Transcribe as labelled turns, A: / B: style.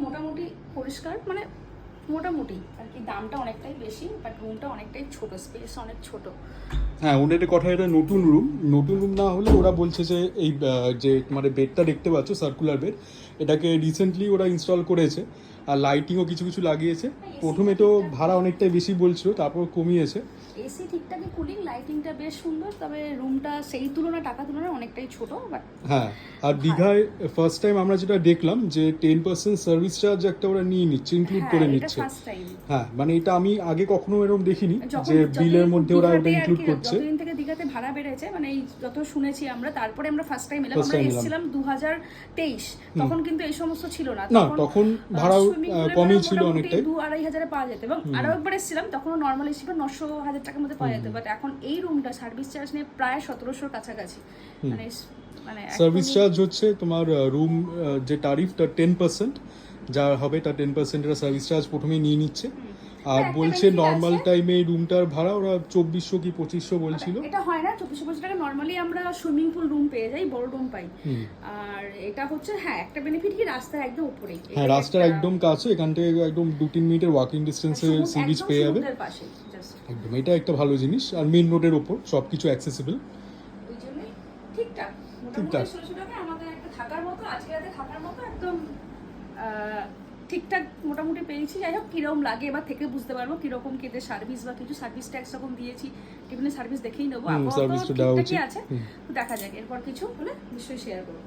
A: মোটামুটি পরিষ্কার, মানে মোটামুটি আর কি, দামটা অনেকটাই বেশি বাট রুমটা অনেকটাই ছোট, স্পেস অনেক ছোট।
B: হ্যাঁ, ওদের কথা, এটা নতুন রুম না হলে ওরা বলছে যে এই যে মানে বেডটা দেখতে পাচ্ছ সার্কুলার বেড, এটাকে রিসেন্টলি ওরা ইনস্টল করেছে আর লাইটিংও কিছু কিছু লাগিয়েছে। প্রথমে তো ভাড়া অনেকটাই বেশি বলছিল, তারপর কমিয়েছে।
A: এসি ঠিকঠাকই, কুলিং, লাইটিংটা বেশ সুন্দর, তবে রুমটা সেই তুলনায় টাকা তুলনায় অনেকটাই ছোট। বাট
B: হ্যাঁ, আর দীঘায় ফার্স্ট টাইম আমরা যেটা দেখলাম যে 10% সার্ভিস চার্জ একটা ওরা নিয়ে নিচ্ছে, ইনক্লুড করে নিচ্ছে। হ্যাঁ, মানে এটা আমি আগে কখনো এরকম দেখিনি যে বিলের মধ্যে ওরা এটা ইনক্লুড করছে।
A: যতদিন থেকে দীঘাতে ভাড়া বেড়েছে, মানে এই যত শুনেছি আমরা, তারপরে আমরা ফার্স্ট টাইম এলাম। আমরা এসেছিলাম 2023, তখন কিন্তু এই সমস্ত ছিল না।
B: তখন ভাড়াও কমই ছিল অনেকটাই,
A: 2-2.5 হাজারে পাওয়া যেত। এবং আরো একবার এসেছিলাম, তখন নর্মাল ছিল 900,000 টাকার মধ্যে পাওয়া যেত। বাট এখন এই রুমটা সার্ভিস চার্জ নিয়ে প্রায় 1700 কাছাকাছি। মানে
B: সার্ভিস চার্জ হচ্ছে তোমার রুম যে টারিফটা 10% যা হবে তার 10% এর সার্ভিস চার্জ প্রথমেই নিয়ে নিচ্ছে। আর বলছে নর্মাল টাইমে রুমটার ভাড়া ওরা 2400 কি 2500 বলছিল।
A: এটা হয় না 2400 টাকা, নর্মালি আমরা সুইমিং পুল রুম পেয়ে যাই, বড় রুম পাই। আর এটা হচ্ছে হ্যাঁ একটা বেনিফিট কি, রাস্তার একদম উপরেই।
B: হ্যাঁ, রাস্তার একদম কাছে, এখান থেকে একদম 2-3 মিনিটের ওয়াকিং ডিস্টেন্সে সি বিচ পেয়ে যাবে একদম। এটা একটা ভালো জিনিস, আর মেইন রোডের ওপর সবকিছু অ্যাক্সেসিবল।
A: ওই জন্যই ঠিকঠাক, মোটামুটি 1600 টাকা আমাদের একটা থাকার মতো, আজকে রাতে থাকার মতো একদম ঠিকঠাক মোটামুটি পেয়েছি। যাই হোক, কিরকম লাগে এবার থেকে বুঝতে পারবো, কিরকম কেটে সার্ভিস বা কিছু সার্ভিস ট্যাক্স যখন দিয়েছি, টিফিনের সার্ভিস দেখেই নেবো। আপাতত ঠিকঠাকই আছে, দেখা যাক, এরপর কিছু হলে নিশ্চয়ই শেয়ার করবো।